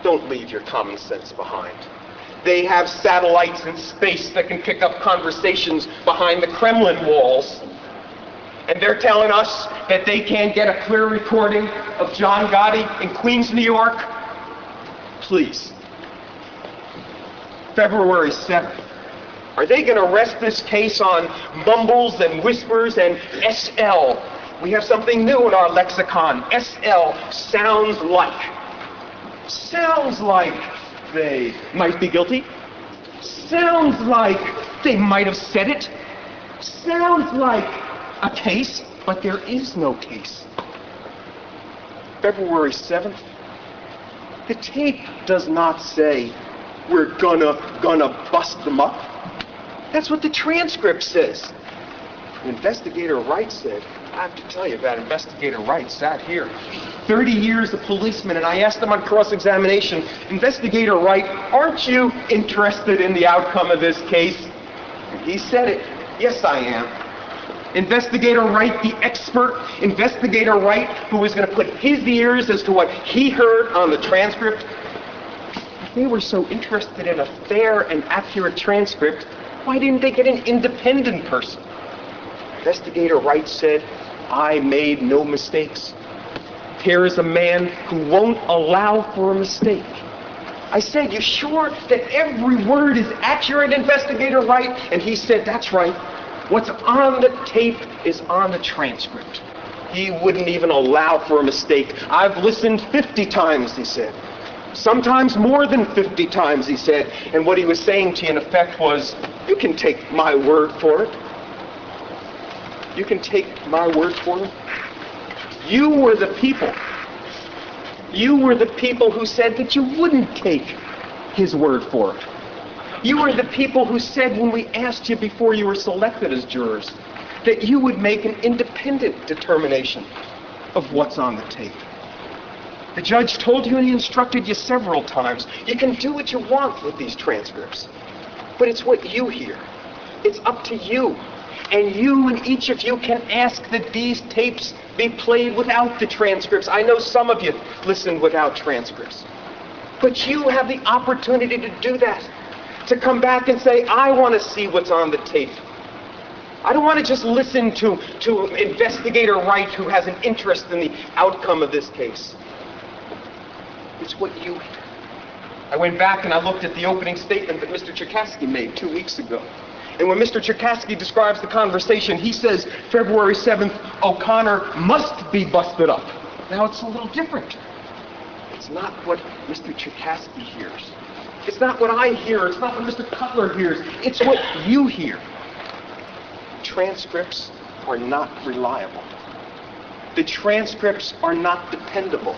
don't leave your common sense behind. They have satellites in space that can pick up conversations behind the Kremlin walls. And they're telling us that they can't get a clear recording of John Gotti in Queens, New York? Please. February 7th. Are they going to rest this case on mumbles and whispers and SL? We have something new in our lexicon. SL, sounds like. Sounds like they might be guilty. Sounds like they might have said it. Sounds like a case, but there is no case. February 7th. The tape does not say we're gonna bust them up. That's what the transcript says. Investigator Wright said, I have to tell you about Investigator Wright, sat here. 30 years a policeman, and I asked him on cross-examination, Investigator Wright, aren't you interested in the outcome of this case? And he said it, yes I am. Investigator Wright, the expert, Investigator Wright, who was going to put his ears as to what he heard on the transcript. If they were so interested in a fair and accurate transcript, why didn't they get an independent person? Investigator Wright said, I made no mistakes. Here is a man who won't allow for a mistake. I said, you sure that every word is accurate, Investigator Wright? And he said, that's right. What's on the tape is on the transcript. He wouldn't even allow for a mistake. I've listened 50 times, he said. Sometimes more than 50 times, he said. And what he was saying to you, in effect, was, you can take my word for it. You can take my word for it. You were the people. You were the people who said that you wouldn't take his word for it. You were the people who said when we asked you before you were selected as jurors that you would make an independent determination of what's on the tape. The judge told you and he instructed you several times, you can do what you want with these transcripts, but it's what you hear. It's up to you. And you and each of you can ask that these tapes be played without the transcripts. I know some of you listened without transcripts. But you have the opportunity to do that. To come back and say, I want to see what's on the tape. I don't want to just listen to Investigator Wright, who has an interest in the outcome of this case. It's what you hear. I went back and I looked at the opening statement that Mr. Cherkasky made 2 weeks ago. And when Mr. Cherkasky describes the conversation, he says, February 7th, O'Connor must be busted up. Now, it's a little different. It's not what Mr. Cherkasky hears. It's not what I hear. It's not what Mr. Cutler hears. It's what you hear. Transcripts are not reliable. The transcripts are not dependable.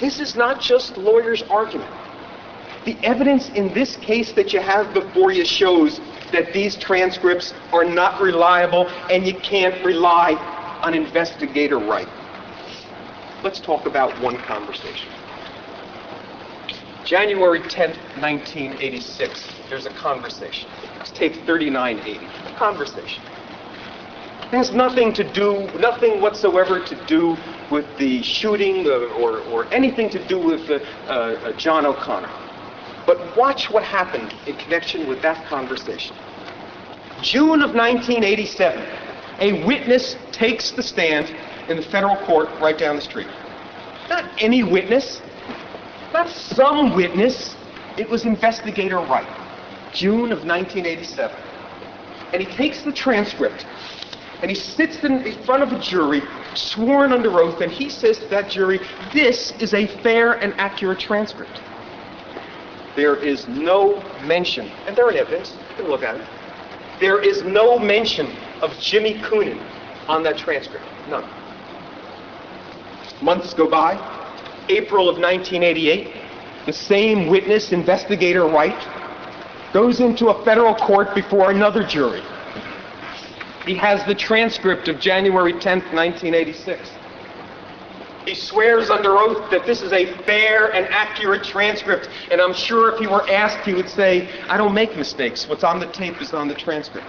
This is not just lawyers' argument. The evidence in this case that you have before you shows that these transcripts are not reliable and you can't rely on Investigator Wright. Let's talk about one conversation. January 10th, 1986, there's a conversation. It's tape 3980. Conversation. It has nothing whatsoever to do with the shooting or anything to do with John O'Connor. But watch what happened in connection with that conversation. June of 1987, a witness takes the stand in the federal court right down the street. Not any witness, not some witness. It was Investigator Wright, June of 1987. And he takes the transcript, and he sits in front of a jury, sworn under oath, and he says to that jury, this is a fair and accurate transcript. There is no mention, and they're in evidence, you can look at it. There is no mention of Jimmy Coonan on that transcript, none. Months go by, April of 1988, the same witness, Investigator Wright, goes into a federal court before another jury. He has the transcript of January 10th, 1986. He swears under oath that this is a fair and accurate transcript, and I'm sure if he were asked, he would say, I don't make mistakes. What's on the tape is on the transcript.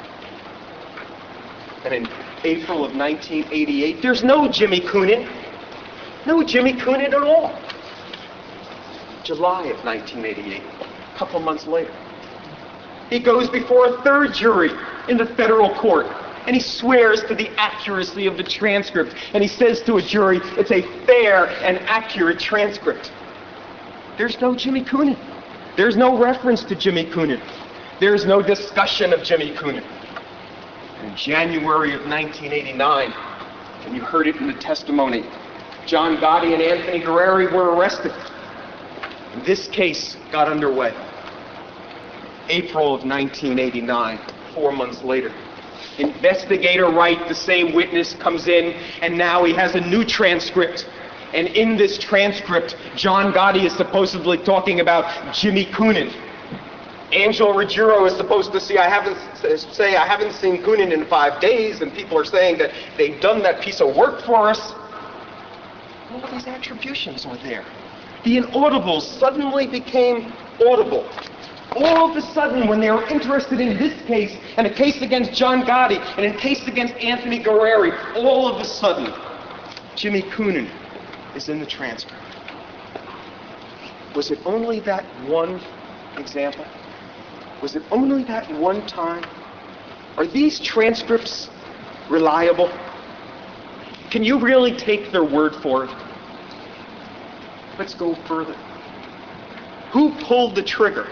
And in April of 1988, there's no Jimmy Coonan. No Jimmy Coonan at all. July of 1988, a couple months later. He goes before a third jury in the federal court, and he swears to the accuracy of the transcript, and he says to a jury, it's a fair and accurate transcript. There's no Jimmy Coonan. There's no reference to Jimmy Coonan. There's no discussion of Jimmy Coonan. In January of 1989, and you heard it in the testimony, John Gotti and Anthony Guerreri were arrested. This case got underway. April of 1989, 4 months later. Investigator Wright, the same witness, comes in, and now he has a new transcript. And in this transcript, John Gotti is supposedly talking about Jimmy Coonan. Angel Ruggiero is supposed to say, I haven't seen Coonan in 5 days, and people are saying that they've done that piece of work for us. All of these attributions were there. The inaudibles suddenly became audible. All of a sudden, when they were interested in this case, and a case against John Gotti, and a case against Anthony Guerreri, all of a sudden, Jimmy Coonan is in the transcript. Was it only that one example? Was it only that one time? Are these transcripts reliable? Can you really take their word for it? Let's go further. Who pulled the trigger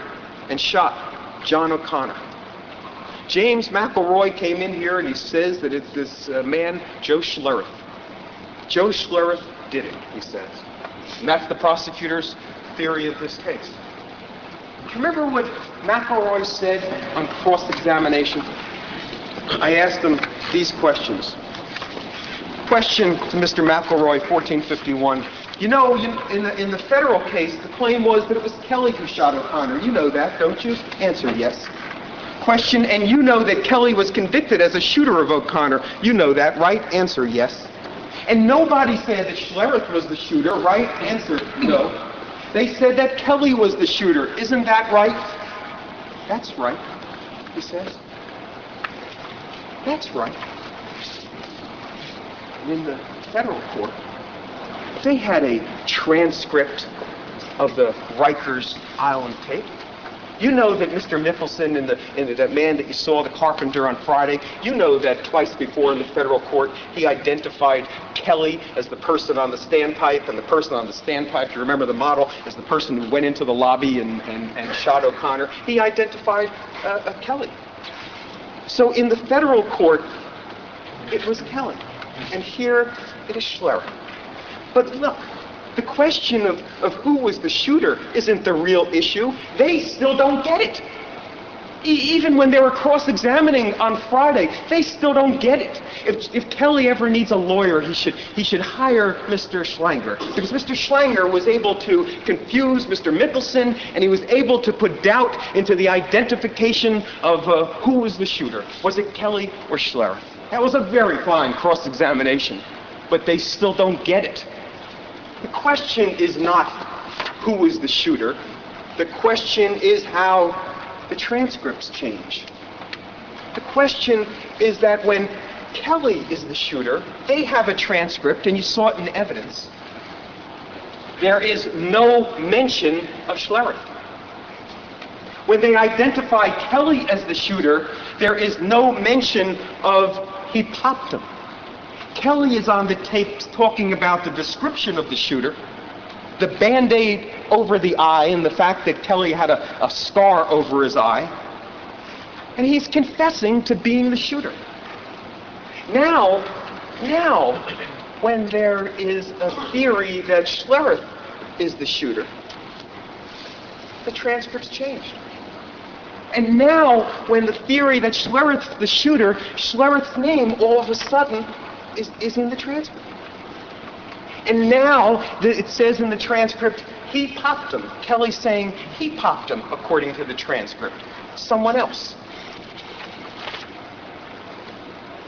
and shot John O'Connor? James McElroy came in here and he says that it's this man, Joe Schlereth. Joe Schlereth did it, he says. And that's the prosecutor's theory of this case. Remember what McElroy said on cross-examination? I asked him these questions. Question to Mr. McElroy, 1451. You know, in the federal case, the claim was that it was Kelly who shot O'Connor. You know that, don't you? Answer, yes. Question, and you know that Kelly was convicted as a shooter of O'Connor. You know that, right? Answer, yes. And nobody said that Schlereth was the shooter, right? Answer, no. They said that Kelly was the shooter. Isn't that right? That's right, he says. That's right. And in the federal court, they had a transcript of the Rikers Island tape. You know that Mr. Mickelson and that man that you saw, the carpenter on Friday, you know that twice before in the federal court, he identified Kelly as the person on the standpipe, and the person on the standpipe, you remember the model, as the person who went into the lobby and shot O'Connor. He identified Kelly. So in the federal court, it was Kelly. And here it is Schlereth. But look, the question of who was the shooter isn't the real issue. They still don't get it. Even when they were cross-examining on Friday, they still don't get it. If Kelly ever needs a lawyer, he should hire Mr. Schlanger, because Mr. Schlanger was able to confuse Mr. Mickelson, and he was able to put doubt into the identification of who was the shooter. Was it Kelly or Schlereth? That was a very fine cross-examination, but they still don't get it. The question is not who was the shooter. The question is how the transcripts change. The question is that when Kelly is the shooter, they have a transcript, and you saw it in evidence. There is no mention of Schlereth. When they identify Kelly as the shooter, there is no mention of he popped him. Kelly is on the tape talking about the description of the shooter, the Band-Aid over the eye, and the fact that Kelly had a scar over his eye. And he's confessing to being the shooter. Now, when there is a theory that Schlereth is the shooter, the transcript's changed. And now, when the theory that Schlereth's the shooter, Schlereth's name all of a sudden is in the transcript. And now it says in the transcript, he popped him. Kelly's saying he popped him, according to the transcript. Someone else.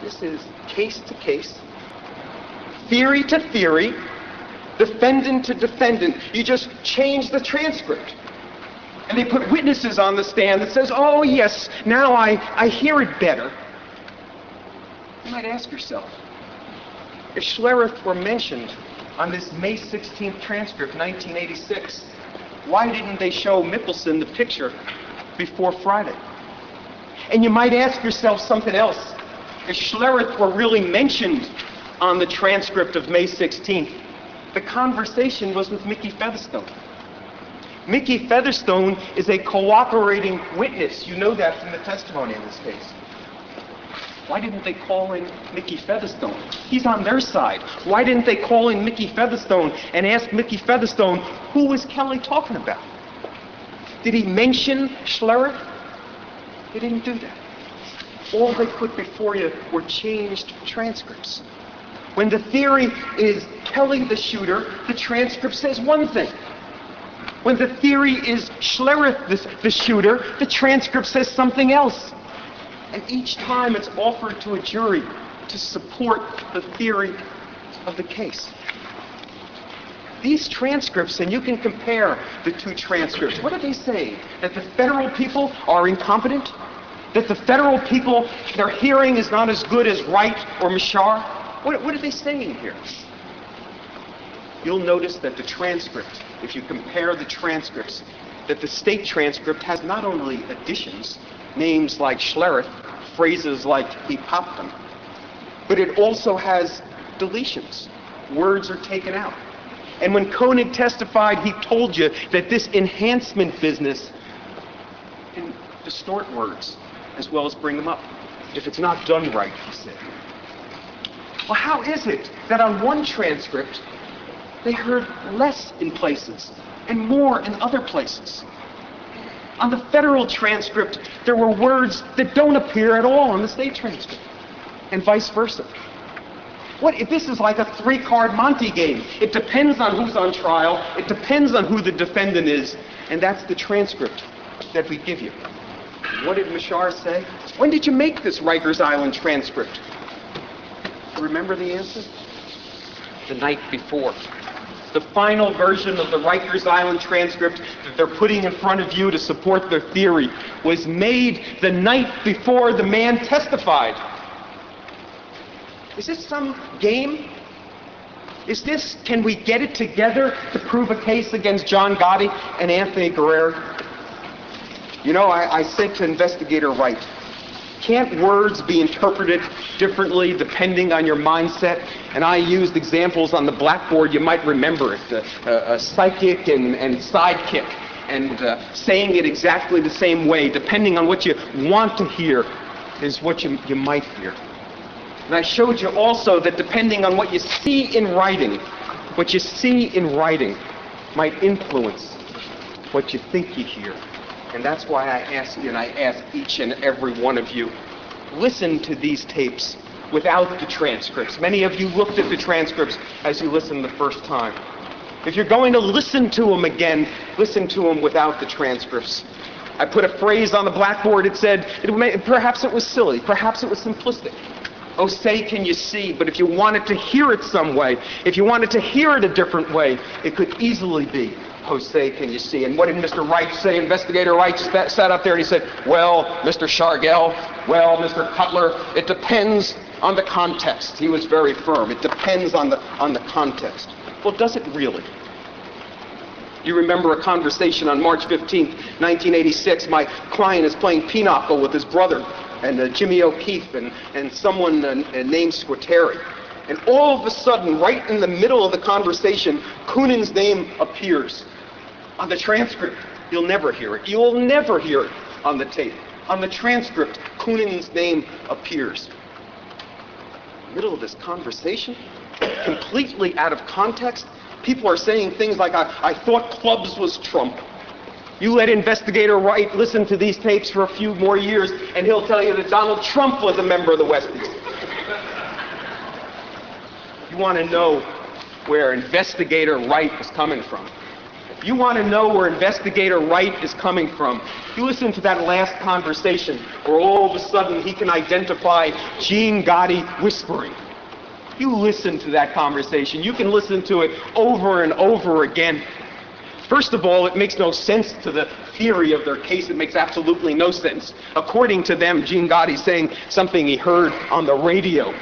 This is case to case, theory to theory, defendant to defendant. You just change the transcript. And they put witnesses on the stand that says, oh yes, now I hear it better. You might ask yourself, if Schlereth were mentioned on this May 16th transcript, 1986, why didn't they show Mickelson the picture before Friday? And you might ask yourself something else. If Schlereth were really mentioned on the transcript of May 16th, the conversation was with Mickey Featherstone. Mickey Featherstone is a cooperating witness. You know that from the testimony in this case. Why didn't they call in Mickey Featherstone? He's on their side. Why didn't they call in Mickey Featherstone and ask Mickey Featherstone, who was Kelly talking about? Did he mention Schlereth? They didn't do that. All they put before you were changed transcripts. When the theory is Kelly the shooter, the transcript says one thing. When the theory is Schlereth the shooter, the transcript says something else. And each time it's offered to a jury to support the theory of the case. These transcripts, and you can compare the two transcripts, what do they say? That the federal people are incompetent? That the federal people, their hearing is not as good as Wright or Mishar? What are they saying here? You'll notice that the transcript, if you compare the transcripts, that the state transcript has not only additions, names like Schlereth, phrases like he popped them, but it also has deletions. Words are taken out. And when Koenig testified, he told you that this enhancement business can distort words as well as bring them up, if it's not done right, he said. Well, how is it that on one transcript, they heard less in places and more in other places? On the federal transcript, there were words that don't appear at all on the state transcript, and vice versa. What if this is like a three-card Monte game? It depends on who's on trial, it depends on who the defendant is, and that's the transcript that we give you. What did Mishar say? When did you make this Rikers Island transcript? Remember the answer? The night before. The final version of the Rikers Island transcript that they're putting in front of you to support their theory was made the night before the man testified. Is this some game? Is this, can we get it together to prove a case against John Gotti and Anthony Guerrero? You know, I said to Investigator Wright, can't words be interpreted differently depending on your mindset? And I used examples on the blackboard, you might remember it, a psychic and sidekick, and saying it exactly the same way, depending on what you want to hear, is what you might hear. And I showed you also that depending on what you see in writing, what you see in writing might influence what you think you hear. And that's why I ask you, and I ask each and every one of you, listen to these tapes without the transcripts. Many of you looked at the transcripts as you listened the first time. If you're going to listen to them again, listen to them without the transcripts. I put a phrase on the blackboard, it said, perhaps it was silly, perhaps it was simplistic. Oh, say can you see, but if you wanted to hear it some way, if you wanted to hear it a different way, it could easily be, oh, say can you see. And what did Mr. Wright say? Investigator Wright sat up there and he said, well, Mr. Shargel, well, Mr. Cutler, it depends on the context. He was very firm. It depends on the context. Well, does it really? You remember a conversation on March 15th, 1986. My client is playing pinochle with his brother and Jimmy O'Keefe and someone named Squateri. And all of a sudden, right in the middle of the conversation, Coonan's name appears. On the transcript, you'll never hear it. You'll never hear it on the tape. On the transcript, Coonan's name appears. Middle of this conversation, completely out of context, people are saying things like, I thought clubs was Trump. You let Investigator Wright listen to these tapes for a few more years, and he'll tell you that Donald Trump was a member of the Westies. You want to know where Investigator Wright is coming from. If you want to know where Investigator Wright is coming from, you listen to that last conversation where all of a sudden he can identify Gene Gotti whispering. You listen to that conversation. You can listen to it over and over again. First of all, it makes no sense to the theory of their case. It makes absolutely no sense. According to them, Gene Gotti's saying something he heard on the radio.